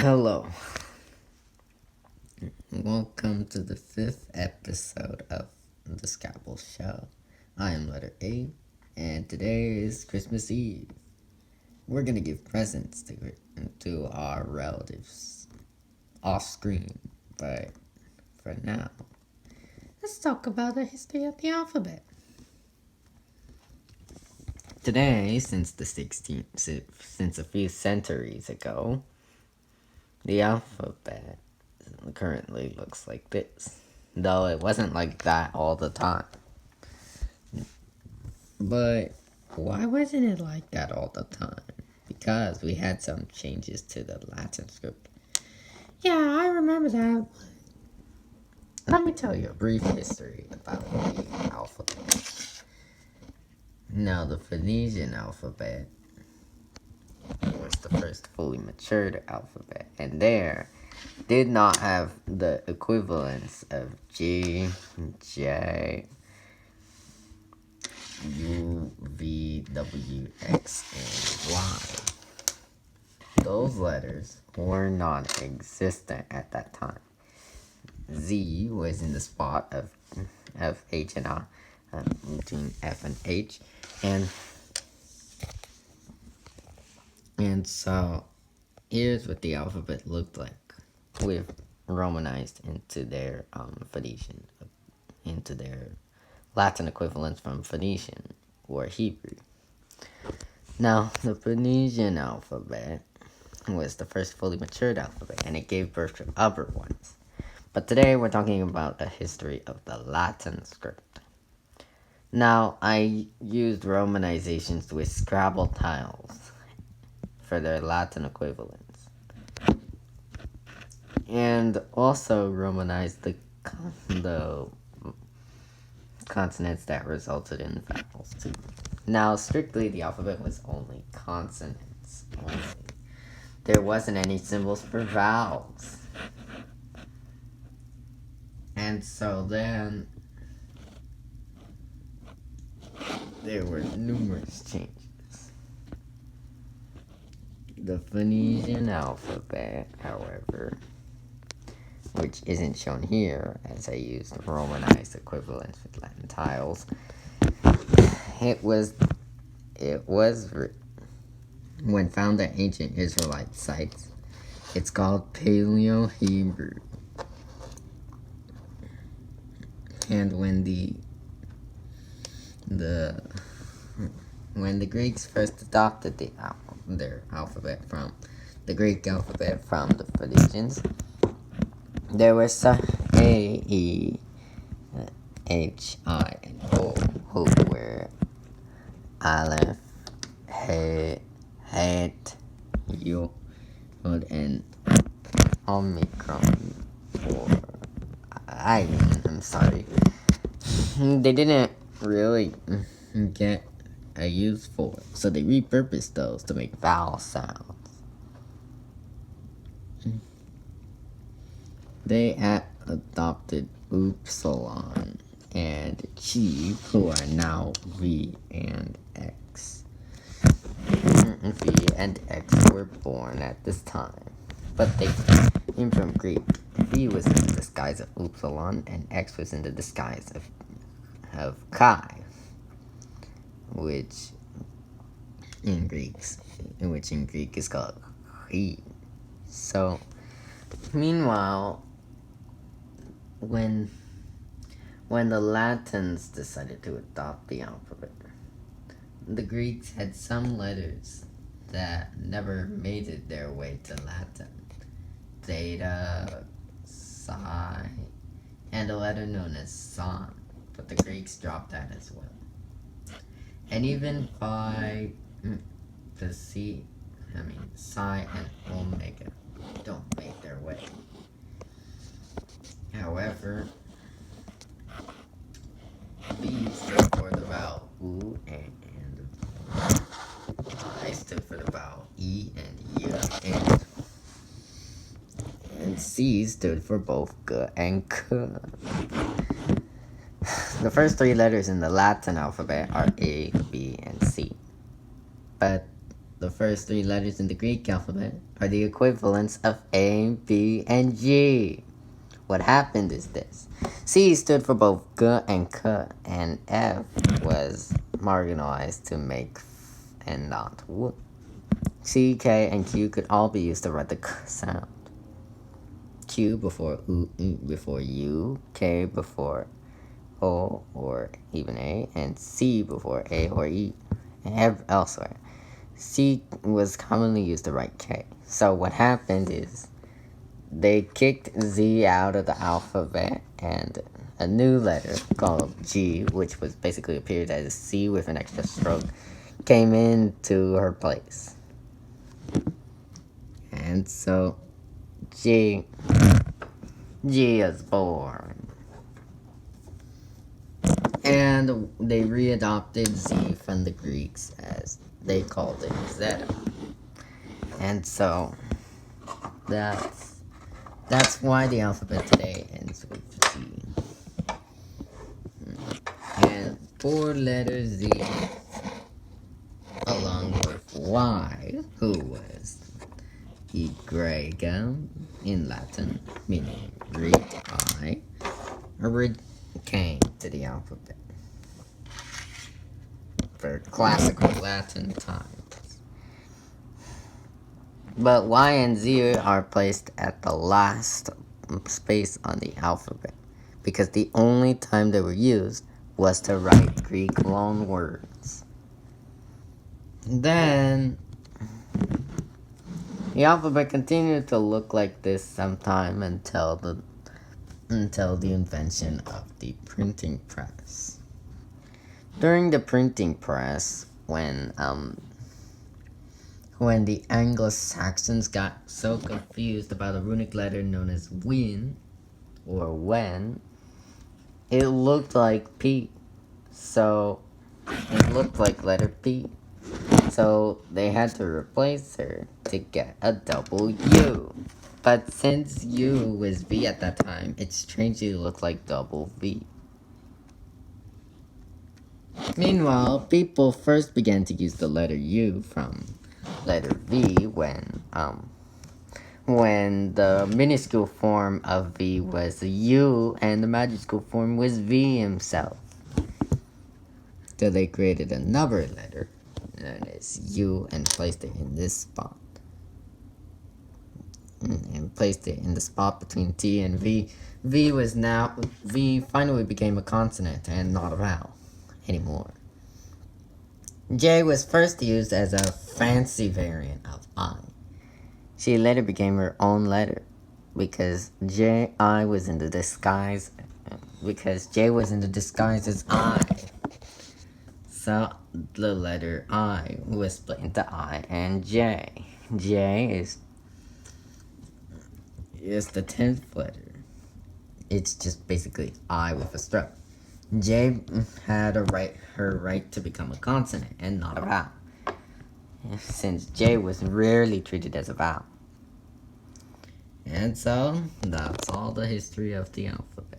Hello. Welcome to the 5th episode of the Scrabble show. I am letter A, and today is Christmas Eve. We're gonna give presents to our relatives off screen, but for now, let's talk about the history of the alphabet. Today, since a few centuries ago, the alphabet currently looks like this, though it wasn't like that all the time. But why wasn't it like that all the time? Because we had some changes to the Latin script. Yeah, I remember that. Let me tell you a brief history about the alphabet. Now, the Phoenician alphabet was the first fully matured alphabet, and there did not have the equivalents of G, J, U, V, W, X, and Y. Those letters were non-existent at that time. Z was in the spot of H and I, between F and H, and so here's what the alphabet looked like with Romanized into their Phoenician, into their Latin equivalents from Phoenician or Hebrew. Now, the Phoenician alphabet was the first fully matured alphabet, and it gave birth to other ones. But today we're talking about the history of the Latin script. Now, I used Romanizations with Scrabble tiles for their Latin equivalents, and also Romanized the consonants that resulted in vowels too. Now, strictly, the alphabet was only consonants only. There wasn't any symbols for vowels. And so then there were numerous changes. The Phoenician alphabet, however, which isn't shown here as I used Romanized equivalents with Latin tiles, it was when found at ancient Israelite sites. It's called Paleo-Hebrew. And when the Greeks first adopted their alphabet from the Greek alphabet from the Phoenicians, there were some A, E, H, I, and O, who were Aleph, He, Het, Yod, and Omicron, or I'm sorry. They didn't really get a use for it, so they repurposed those to make vowel sounds. They adopted upsilon and chi, who are now V and X. V and X were born at this time, but they came from Greek. V was in the disguise of upsilon, and X was in the disguise of chi, which in Greek is called chi. So, meanwhile, when the Latins decided to adopt the alphabet, the Greeks had some letters that never made it their way to Latin. Theta, psi, and a letter known as son, but the Greeks dropped that as well. And even phi, psi and omega don't make their way. However, B stood for the vowel U, and I stood for the vowel E and Y, and C stood for both G and K. The first three letters in the Latin alphabet are A, B, and C. But the the first three letters in the Greek alphabet are the equivalents of A, B, and G. What happened is this. C stood for both G and K, and F was marginalized to make F and not W. C, K, and Q could all be used to write the K sound. Q before U, before U, K before O or even A, and C before A or E. And elsewhere, C was commonly used to write K. So what happened is they kicked Z out of the alphabet, and a new letter called G, which was basically appeared as a C with an extra stroke, came into her place. And so G is born. And they readopted Z from the Greeks as they called it Zeta. And so that's why the alphabet today ends with Z. And 4 letters Z along with Y, who was egregum in Latin, meaning Greek I, came to the alphabet for classical Latin times. But Y and Z are placed at the last space on the alphabet because the only time they were used was to write Greek loan words. Then the alphabet continued to look like this sometime until the invention of the printing press. During the printing press, when the Anglo-Saxons got so confused about a runic letter known as win or when, it looked like P. So it looked like letter P. So they had to replace her to get a double U. But since U was V at that time, it strangely looked like double V. Meanwhile, people first began to use the letter U from letter V when the minuscule form of V was U and the majuscule form was V himself. So they created another letter known as U and placed it in this spot. And placed it in the spot between T and V. V finally became a consonant and not a vowel anymore. J was first used as a fancy variant of I. She later became her own letter because J was in the disguise as I. So the letter I was split into I and J. J is the 10th letter. It's just basically I with a stroke. J had her right to become a consonant and not a vowel, since J was rarely treated as a vowel. And so, that's all the history of the alphabet.